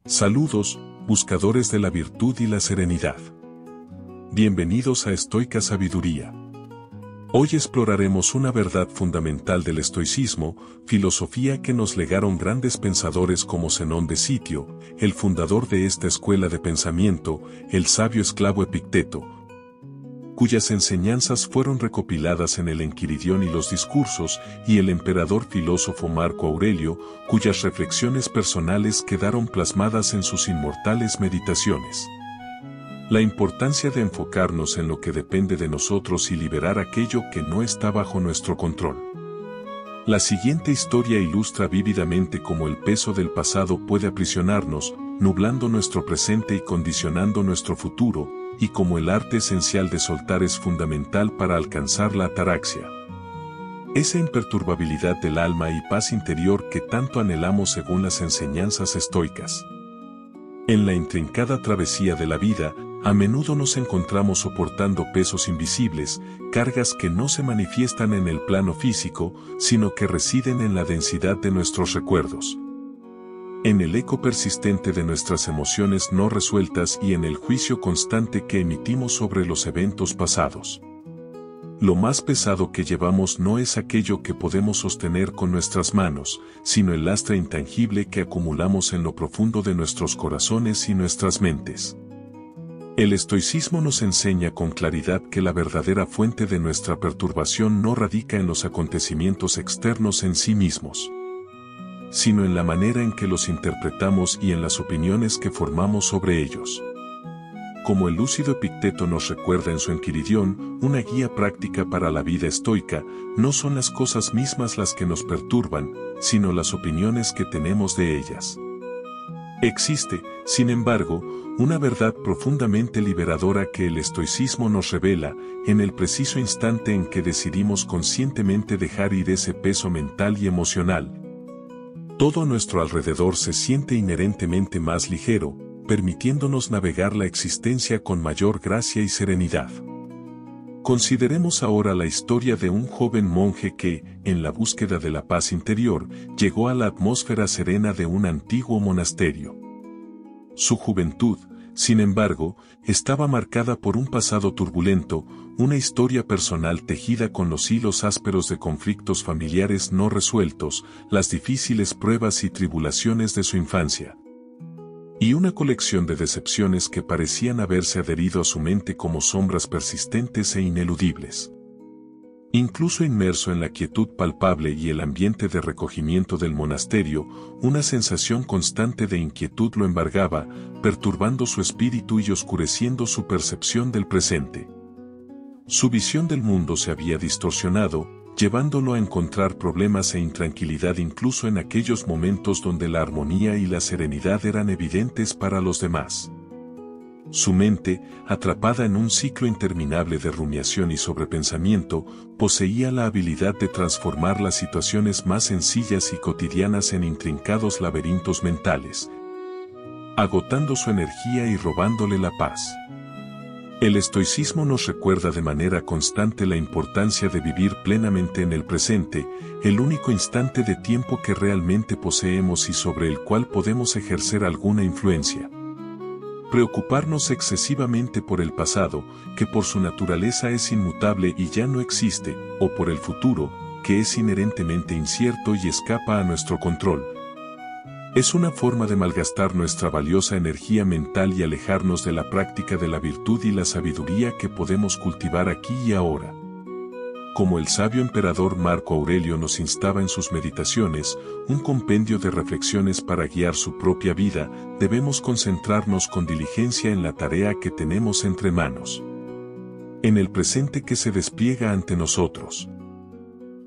Saludos, buscadores de la virtud y la serenidad. Bienvenidos a Estoica Sabiduría. Hoy exploraremos una verdad fundamental del estoicismo, filosofía que nos legaron grandes pensadores como Zenón de Sitio, el fundador de esta escuela de pensamiento, el sabio esclavo Epicteto, cuyas enseñanzas fueron recopiladas en el Enquiridión y los Discursos, y el emperador filósofo Marco Aurelio, cuyas reflexiones personales quedaron plasmadas en sus inmortales meditaciones. La importancia de enfocarnos en lo que depende de nosotros y liberar aquello que no está bajo nuestro control. La siguiente historia ilustra vívidamente cómo el peso del pasado puede aprisionarnos, nublando nuestro presente y condicionando nuestro futuro, y cómo el arte esencial de soltar es fundamental para alcanzar la ataraxia. Esa imperturbabilidad del alma y paz interior que tanto anhelamos según las enseñanzas estoicas. En la intrincada travesía de la vida, a menudo nos encontramos soportando pesos invisibles, cargas que no se manifiestan en el plano físico, sino que residen en la densidad de nuestros recuerdos, en el eco persistente de nuestras emociones no resueltas y en el juicio constante que emitimos sobre los eventos pasados. Lo más pesado que llevamos no es aquello que podemos sostener con nuestras manos, sino el lastre intangible que acumulamos en lo profundo de nuestros corazones y nuestras mentes. El estoicismo nos enseña con claridad que la verdadera fuente de nuestra perturbación no radica en los acontecimientos externos en sí mismos, sino en la manera en que los interpretamos y en las opiniones que formamos sobre ellos. Como el lúcido Epicteto nos recuerda en su Enquiridión, una guía práctica para la vida estoica, no son las cosas mismas las que nos perturban, sino las opiniones que tenemos de ellas. Existe, sin embargo, una verdad profundamente liberadora que el estoicismo nos revela, en el preciso instante en que decidimos conscientemente dejar ir ese peso mental y emocional. Todo a nuestro alrededor se siente inherentemente más ligero, permitiéndonos navegar la existencia con mayor gracia y serenidad. Consideremos ahora la historia de un joven monje que, en la búsqueda de la paz interior, llegó a la atmósfera serena de un antiguo monasterio. Su juventud, sin embargo, estaba marcada por un pasado turbulento, una historia personal tejida con los hilos ásperos de conflictos familiares no resueltos, las difíciles pruebas y tribulaciones de su infancia, y una colección de decepciones que parecían haberse adherido a su mente como sombras persistentes e ineludibles. Incluso inmerso en la quietud palpable y el ambiente de recogimiento del monasterio, una sensación constante de inquietud lo embargaba, perturbando su espíritu y oscureciendo su percepción del presente. Su visión del mundo se había distorsionado, llevándolo a encontrar problemas e intranquilidad incluso en aquellos momentos donde la armonía y la serenidad eran evidentes para los demás. Su mente, atrapada en un ciclo interminable de rumiación y sobrepensamiento, poseía la habilidad de transformar las situaciones más sencillas y cotidianas en intrincados laberintos mentales, agotando su energía y robándole la paz. El estoicismo nos recuerda de manera constante la importancia de vivir plenamente en el presente, el único instante de tiempo que realmente poseemos y sobre el cual podemos ejercer alguna influencia. Preocuparnos excesivamente por el pasado, que por su naturaleza es inmutable y ya no existe, o por el futuro, que es inherentemente incierto y escapa a nuestro control, es una forma de malgastar nuestra valiosa energía mental y alejarnos de la práctica de la virtud y la sabiduría que podemos cultivar aquí y ahora. Como el sabio emperador Marco Aurelio nos instaba en sus meditaciones, un compendio de reflexiones para guiar su propia vida, debemos concentrarnos con diligencia en la tarea que tenemos entre manos, en el presente que se despliega ante nosotros.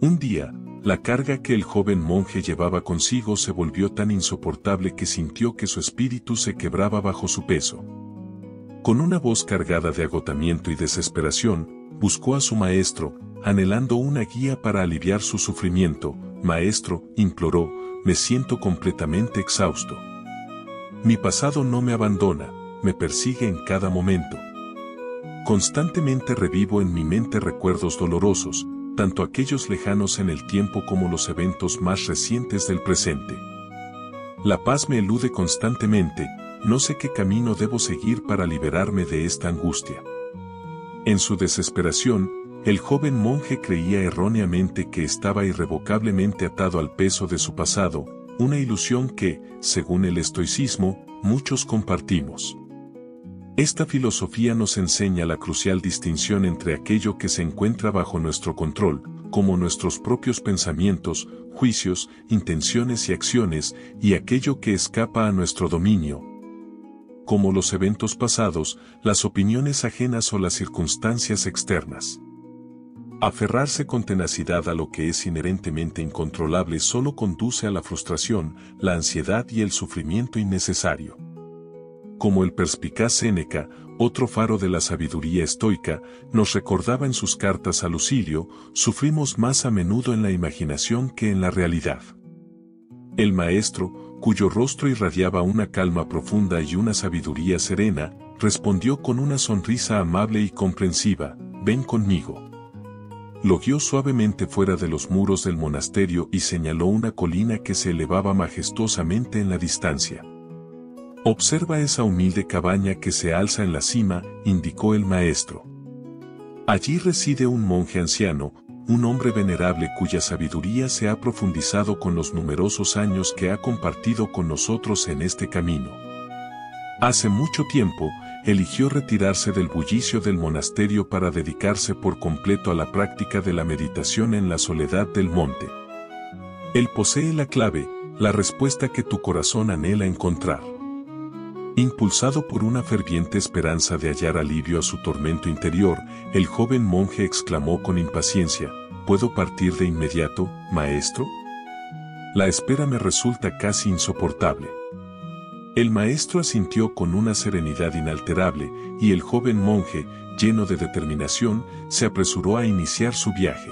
Un día, la carga que el joven monje llevaba consigo se volvió tan insoportable que sintió que su espíritu se quebraba bajo su peso. Con una voz cargada de agotamiento y desesperación, buscó a su maestro, anhelando una guía para aliviar su sufrimiento. «Maestro», imploró, «me siento completamente exhausto. Mi pasado no me abandona, me persigue en cada momento. Constantemente revivo en mi mente recuerdos dolorosos, tanto aquellos lejanos en el tiempo como los eventos más recientes del presente. La paz me elude constantemente, no sé qué camino debo seguir para liberarme de esta angustia. En su desesperación, el joven monje creía erróneamente que estaba irrevocablemente atado al peso de su pasado, una ilusión que, según el estoicismo, muchos compartimos. Esta filosofía nos enseña la crucial distinción entre aquello que se encuentra bajo nuestro control, como nuestros propios pensamientos, juicios, intenciones y acciones, y aquello que escapa a nuestro dominio, como los eventos pasados, las opiniones ajenas o las circunstancias externas. Aferrarse con tenacidad a lo que es inherentemente incontrolable solo conduce a la frustración, la ansiedad y el sufrimiento innecesario. Como el perspicaz Séneca, otro faro de la sabiduría estoica, nos recordaba en sus cartas a Lucilio, sufrimos más a menudo en la imaginación que en la realidad. El maestro, cuyo rostro irradiaba una calma profunda y una sabiduría serena, respondió con una sonrisa amable y comprensiva: «Ven conmigo». Lo guió suavemente fuera de los muros del monasterio y señaló una colina que se elevaba majestuosamente en la distancia. «Observa esa humilde cabaña que se alza en la cima», indicó el maestro. «Allí reside un monje anciano, un hombre venerable cuya sabiduría se ha profundizado con los numerosos años que ha compartido con nosotros en este camino. Hace mucho tiempo, eligió retirarse del bullicio del monasterio para dedicarse por completo a la práctica de la meditación en la soledad del monte. Él posee la clave, la respuesta que tu corazón anhela encontrar». Impulsado por una ferviente esperanza de hallar alivio a su tormento interior, el joven monje exclamó con impaciencia: «¿Puedo partir de inmediato, maestro? La espera me resulta casi insoportable». El maestro asintió con una serenidad inalterable, y el joven monje, lleno de determinación, se apresuró a iniciar su viaje.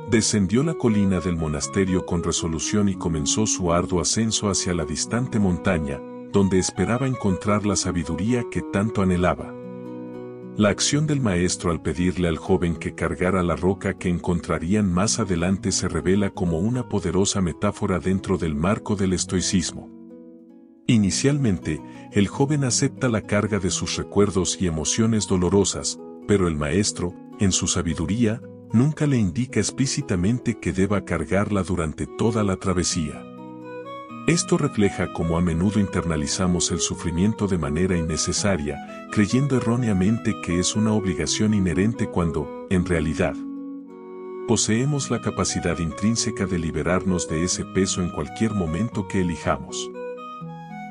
Descendió la colina del monasterio con resolución y comenzó su arduo ascenso hacia la distante montaña, donde esperaba encontrar la sabiduría que tanto anhelaba. La acción del maestro al pedirle al joven que cargara la roca que encontrarían más adelante se revela como una poderosa metáfora dentro del marco del estoicismo. Inicialmente, el joven acepta la carga de sus recuerdos y emociones dolorosas, pero el maestro, en su sabiduría, nunca le indica explícitamente que deba cargarla durante toda la travesía. Esto refleja cómo a menudo internalizamos el sufrimiento de manera innecesaria, creyendo erróneamente que es una obligación inherente cuando, en realidad, poseemos la capacidad intrínseca de liberarnos de ese peso en cualquier momento que elijamos.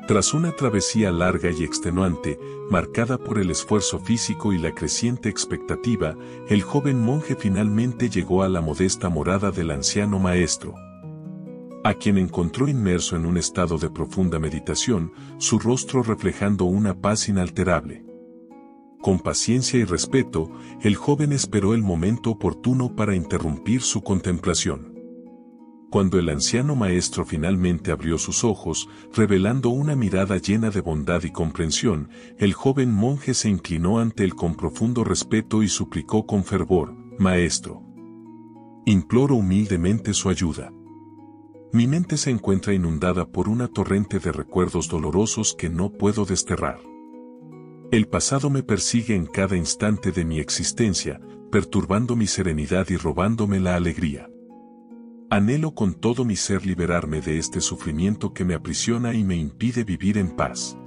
Tras una travesía larga y extenuante, marcada por el esfuerzo físico y la creciente expectativa, el joven monje finalmente llegó a la modesta morada del anciano maestro, a quien encontró inmerso en un estado de profunda meditación, su rostro reflejando una paz inalterable. Con paciencia y respeto, el joven esperó el momento oportuno para interrumpir su contemplación. Cuando el anciano maestro finalmente abrió sus ojos, revelando una mirada llena de bondad y comprensión, el joven monje se inclinó ante él con profundo respeto y suplicó con fervor: «Maestro, imploro humildemente su ayuda. Mi mente se encuentra inundada por una torrente de recuerdos dolorosos que no puedo desterrar. El pasado me persigue en cada instante de mi existencia, perturbando mi serenidad y robándome la alegría. Anhelo con todo mi ser liberarme de este sufrimiento que me aprisiona y me impide vivir en paz».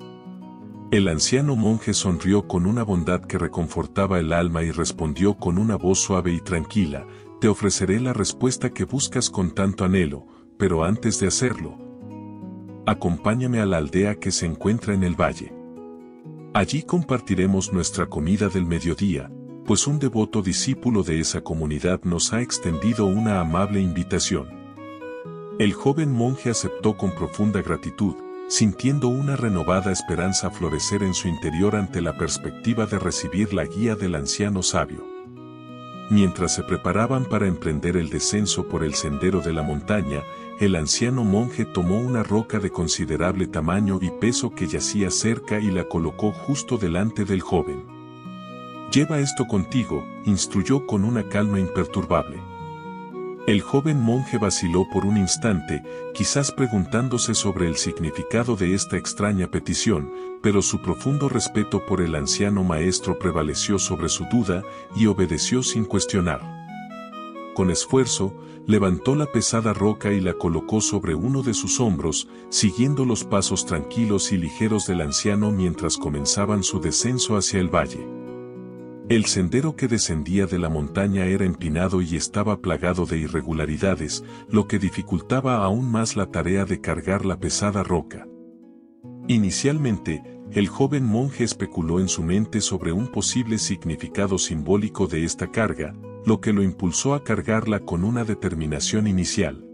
El anciano monje sonrió con una bondad que reconfortaba el alma y respondió con una voz suave y tranquila: «Te ofreceré la respuesta que buscas con tanto anhelo, pero antes de hacerlo, acompáñame a la aldea que se encuentra en el valle. Allí compartiremos nuestra comida del mediodía, pues un devoto discípulo de esa comunidad nos ha extendido una amable invitación». El joven monje aceptó con profunda gratitud, sintiendo una renovada esperanza florecer en su interior ante la perspectiva de recibir la guía del anciano sabio. Mientras se preparaban para emprender el descenso por el sendero de la montaña, el anciano monje tomó una roca de considerable tamaño y peso que yacía cerca y la colocó justo delante del joven. «Lleva esto contigo», instruyó con una calma imperturbable. El joven monje vaciló por un instante, quizás preguntándose sobre el significado de esta extraña petición, pero su profundo respeto por el anciano maestro prevaleció sobre su duda y obedeció sin cuestionar. Con esfuerzo, levantó la pesada roca y la colocó sobre uno de sus hombros, siguiendo los pasos tranquilos y ligeros del anciano mientras comenzaban su descenso hacia el valle. El sendero que descendía de la montaña era empinado y estaba plagado de irregularidades, lo que dificultaba aún más la tarea de cargar la pesada roca. Inicialmente, el joven monje especuló en su mente sobre un posible significado simbólico de esta carga, lo que lo impulsó a cargarla con una determinación inicial,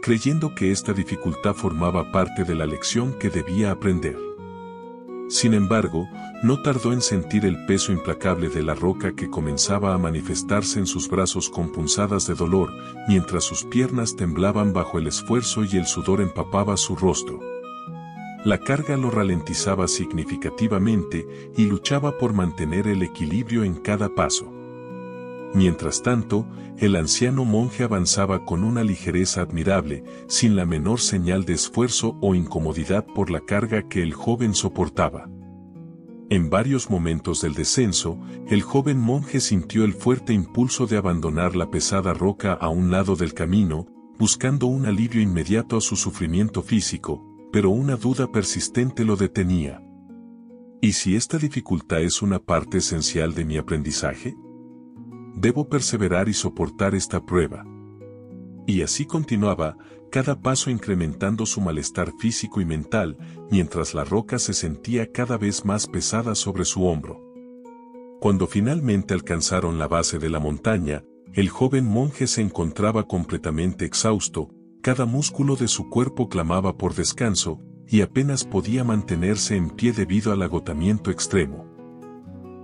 creyendo que esta dificultad formaba parte de la lección que debía aprender. Sin embargo, no tardó en sentir el peso implacable de la roca que comenzaba a manifestarse en sus brazos con punzadas de dolor, mientras sus piernas temblaban bajo el esfuerzo y el sudor empapaba su rostro. La carga lo ralentizaba significativamente y luchaba por mantener el equilibrio en cada paso. Mientras tanto, el anciano monje avanzaba con una ligereza admirable, sin la menor señal de esfuerzo o incomodidad por la carga que el joven soportaba. En varios momentos del descenso, el joven monje sintió el fuerte impulso de abandonar la pesada roca a un lado del camino, buscando un alivio inmediato a su sufrimiento físico, pero una duda persistente lo detenía. ¿Y si esta dificultad es una parte esencial de mi aprendizaje? Debo perseverar y soportar esta prueba. Y así continuaba, cada paso incrementando su malestar físico y mental, mientras la roca se sentía cada vez más pesada sobre su hombro. Cuando finalmente alcanzaron la base de la montaña, el joven monje se encontraba completamente exhausto, cada músculo de su cuerpo clamaba por descanso, y apenas podía mantenerse en pie debido al agotamiento extremo.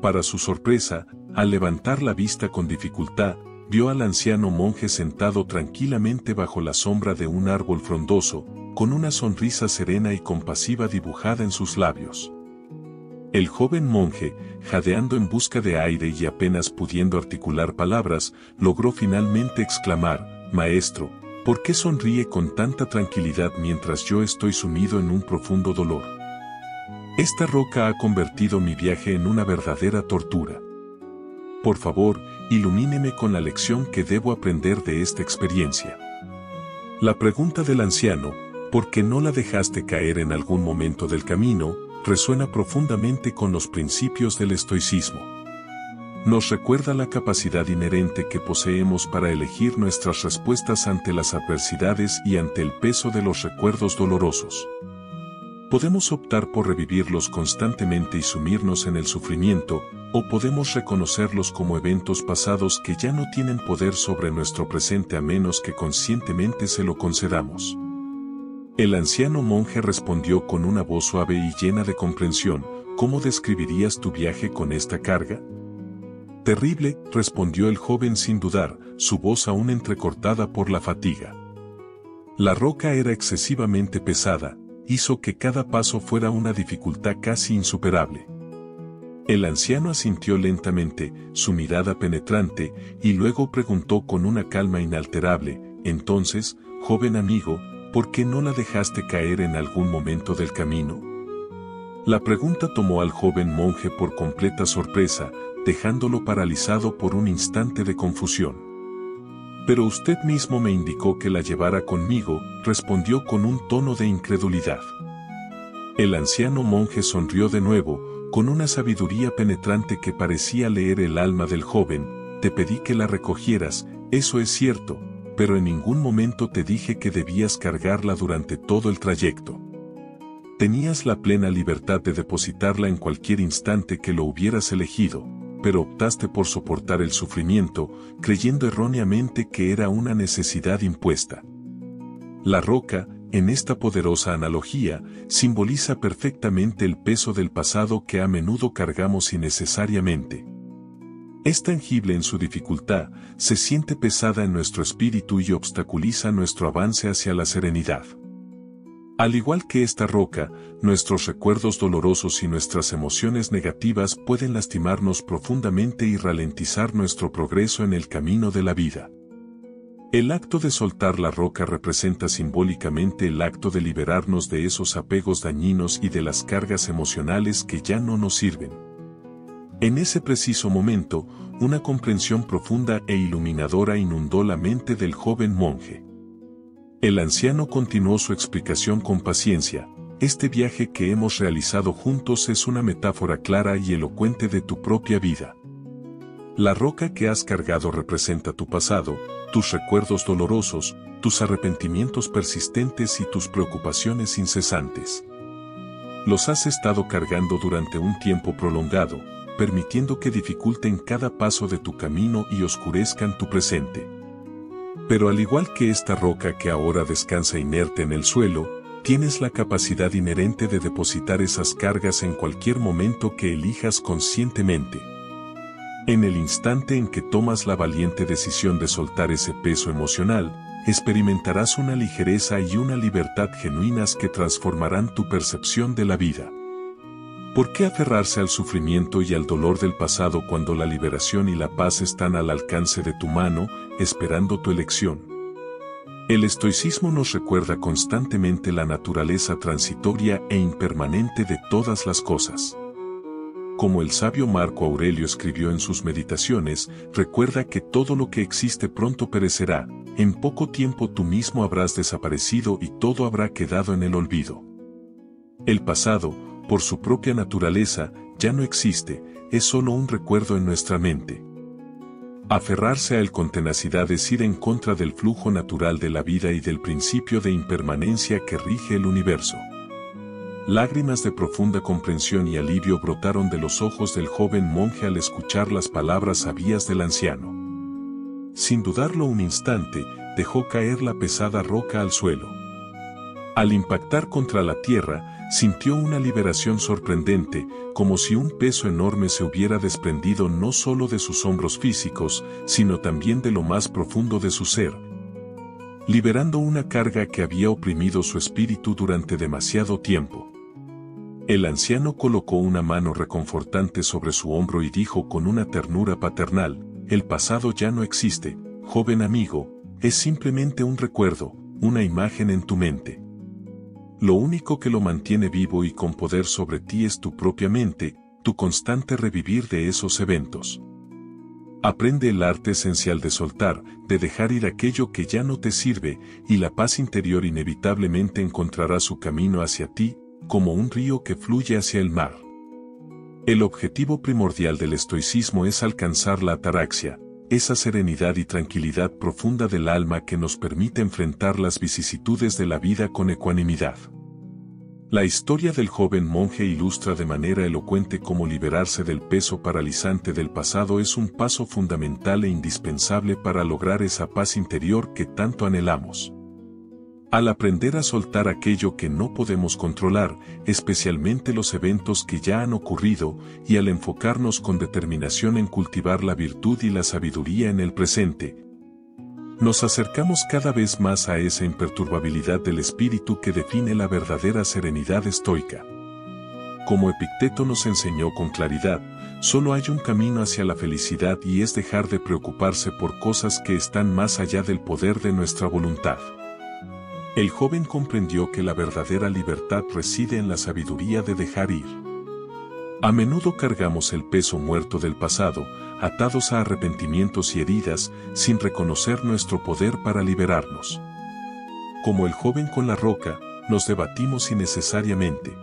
Para su sorpresa, al levantar la vista con dificultad, vio al anciano monje sentado tranquilamente bajo la sombra de un árbol frondoso, con una sonrisa serena y compasiva dibujada en sus labios. El joven monje, jadeando en busca de aire y apenas pudiendo articular palabras, logró finalmente exclamar: «Maestro, ¿por qué sonríe con tanta tranquilidad mientras yo estoy sumido en un profundo dolor? Esta roca ha convertido mi viaje en una verdadera tortura. Por favor, ilumíneme con la lección que debo aprender de esta experiencia». La pregunta del anciano, ¿por qué no la dejaste caer en algún momento del camino?, resuena profundamente con los principios del estoicismo. Nos recuerda la capacidad inherente que poseemos para elegir nuestras respuestas ante las adversidades y ante el peso de los recuerdos dolorosos. Podemos optar por revivirlos constantemente y sumirnos en el sufrimiento, o podemos reconocerlos como eventos pasados que ya no tienen poder sobre nuestro presente a menos que conscientemente se lo concedamos. El anciano monje respondió con una voz suave y llena de comprensión: ¿cómo describirías tu viaje con esta carga? Terrible, respondió el joven sin dudar, su voz aún entrecortada por la fatiga. La roca era excesivamente pesada, hizo que cada paso fuera una dificultad casi insuperable. El anciano asintió lentamente, su mirada penetrante, y luego preguntó con una calma inalterable: entonces, joven amigo, ¿por qué no la dejaste caer en algún momento del camino? La pregunta tomó al joven monje por completa sorpresa, dejándolo paralizado por un instante de confusión. Pero usted mismo me indicó que la llevara conmigo, respondió con un tono de incredulidad. El anciano monje sonrió de nuevo, con una sabiduría penetrante que parecía leer el alma del joven: te pedí que la recogieras, eso es cierto, pero en ningún momento te dije que debías cargarla durante todo el trayecto. Tenías la plena libertad de depositarla en cualquier instante que lo hubieras elegido, pero optaste por soportar el sufrimiento, creyendo erróneamente que era una necesidad impuesta. La roca, en esta poderosa analogía, simboliza perfectamente el peso del pasado que a menudo cargamos innecesariamente. Es tangible en su dificultad, se siente pesada en nuestro espíritu y obstaculiza nuestro avance hacia la serenidad. Al igual que esta roca, nuestros recuerdos dolorosos y nuestras emociones negativas pueden lastimarnos profundamente y ralentizar nuestro progreso en el camino de la vida. El acto de soltar la roca representa simbólicamente el acto de liberarnos de esos apegos dañinos y de las cargas emocionales que ya no nos sirven. En ese preciso momento, una comprensión profunda e iluminadora inundó la mente del joven monje. El anciano continuó su explicación con paciencia. Este viaje que hemos realizado juntos es una metáfora clara y elocuente de tu propia vida. La roca que has cargado representa tu pasado, tus recuerdos dolorosos, tus arrepentimientos persistentes y tus preocupaciones incesantes. Los has estado cargando durante un tiempo prolongado, permitiendo que dificulten cada paso de tu camino y oscurezcan tu presente. Pero al igual que esta roca que ahora descansa inerte en el suelo, tienes la capacidad inherente de depositar esas cargas en cualquier momento que elijas conscientemente. En el instante en que tomas la valiente decisión de soltar ese peso emocional, experimentarás una ligereza y una libertad genuinas que transformarán tu percepción de la vida. ¿Por qué aferrarse al sufrimiento y al dolor del pasado cuando la liberación y la paz están al alcance de tu mano, esperando tu elección? El estoicismo nos recuerda constantemente la naturaleza transitoria e impermanente de todas las cosas. Como el sabio Marco Aurelio escribió en sus meditaciones, recuerda que todo lo que existe pronto perecerá, en poco tiempo tú mismo habrás desaparecido y todo habrá quedado en el olvido. El pasado, por su propia naturaleza, ya no existe, es solo un recuerdo en nuestra mente. Aferrarse a él con tenacidad es ir en contra del flujo natural de la vida y del principio de impermanencia que rige el universo. Lágrimas de profunda comprensión y alivio brotaron de los ojos del joven monje al escuchar las palabras sabias del anciano. Sin dudarlo un instante, dejó caer la pesada roca al suelo. Al impactar contra la tierra, sintió una liberación sorprendente, como si un peso enorme se hubiera desprendido no solo de sus hombros físicos, sino también de lo más profundo de su ser, liberando una carga que había oprimido su espíritu durante demasiado tiempo. El anciano colocó una mano reconfortante sobre su hombro y dijo con una ternura paternal: el pasado ya no existe, joven amigo, es simplemente un recuerdo, una imagen en tu mente. Lo único que lo mantiene vivo y con poder sobre ti es tu propia mente, tu constante revivir de esos eventos. Aprende el arte esencial de soltar, de dejar ir aquello que ya no te sirve, y la paz interior inevitablemente encontrará su camino hacia ti, como un río que fluye hacia el mar. El objetivo primordial del estoicismo es alcanzar la ataraxia, esa serenidad y tranquilidad profunda del alma que nos permite enfrentar las vicisitudes de la vida con ecuanimidad. La historia del joven monje ilustra de manera elocuente cómo liberarse del peso paralizante del pasado es un paso fundamental e indispensable para lograr esa paz interior que tanto anhelamos. Al aprender a soltar aquello que no podemos controlar, especialmente los eventos que ya han ocurrido, y al enfocarnos con determinación en cultivar la virtud y la sabiduría en el presente, nos acercamos cada vez más a esa imperturbabilidad del espíritu que define la verdadera serenidad estoica. Como Epicteto nos enseñó con claridad, solo hay un camino hacia la felicidad y es dejar de preocuparse por cosas que están más allá del poder de nuestra voluntad. El joven comprendió que la verdadera libertad reside en la sabiduría de dejar ir. A menudo cargamos el peso muerto del pasado, atados a arrepentimientos y heridas, sin reconocer nuestro poder para liberarnos. Como el joven con la roca, nos debatimos innecesariamente.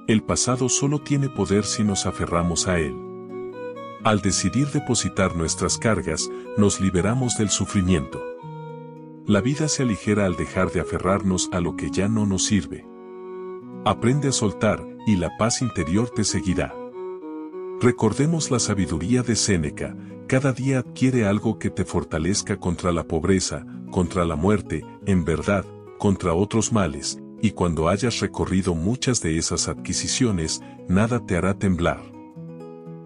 El pasado solo tiene poder si nos aferramos a él. Al decidir depositar nuestras cargas, nos liberamos del sufrimiento. La vida se aligera al dejar de aferrarnos a lo que ya no nos sirve. Aprende a soltar, y la paz interior te seguirá. Recordemos la sabiduría de Séneca: cada día adquiere algo que te fortalezca contra la pobreza, contra la muerte, en verdad, contra otros males, y cuando hayas recorrido muchas de esas adquisiciones, nada te hará temblar.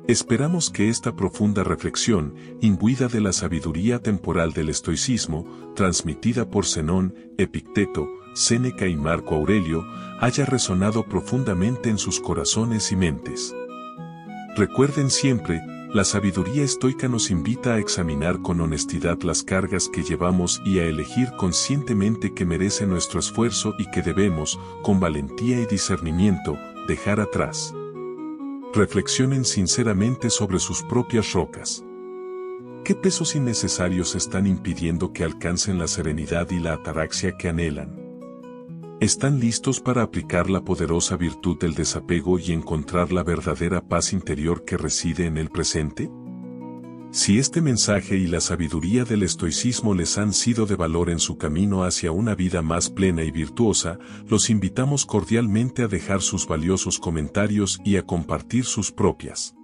Esperamos que esta profunda reflexión, imbuida de la sabiduría temporal del estoicismo, transmitida por Zenón, Epicteto, Séneca y Marco Aurelio, haya resonado profundamente en sus corazones y mentes. Recuerden siempre, La sabiduría estoica nos invita a examinar con honestidad las cargas que llevamos y a elegir conscientemente que merece nuestro esfuerzo y que debemos, con valentía y discernimiento, dejar atrás. Reflexionen sinceramente sobre sus propias rocas. ¿Qué pesos innecesarios están impidiendo que alcancen la serenidad y la ataraxia que anhelan? ¿Están listos para aplicar la poderosa virtud del desapego y encontrar la verdadera paz interior que reside en el presente? Si este mensaje y la sabiduría del estoicismo les han sido de valor en su camino hacia una vida más plena y virtuosa, los invitamos cordialmente a dejar sus valiosos comentarios y a compartir sus propias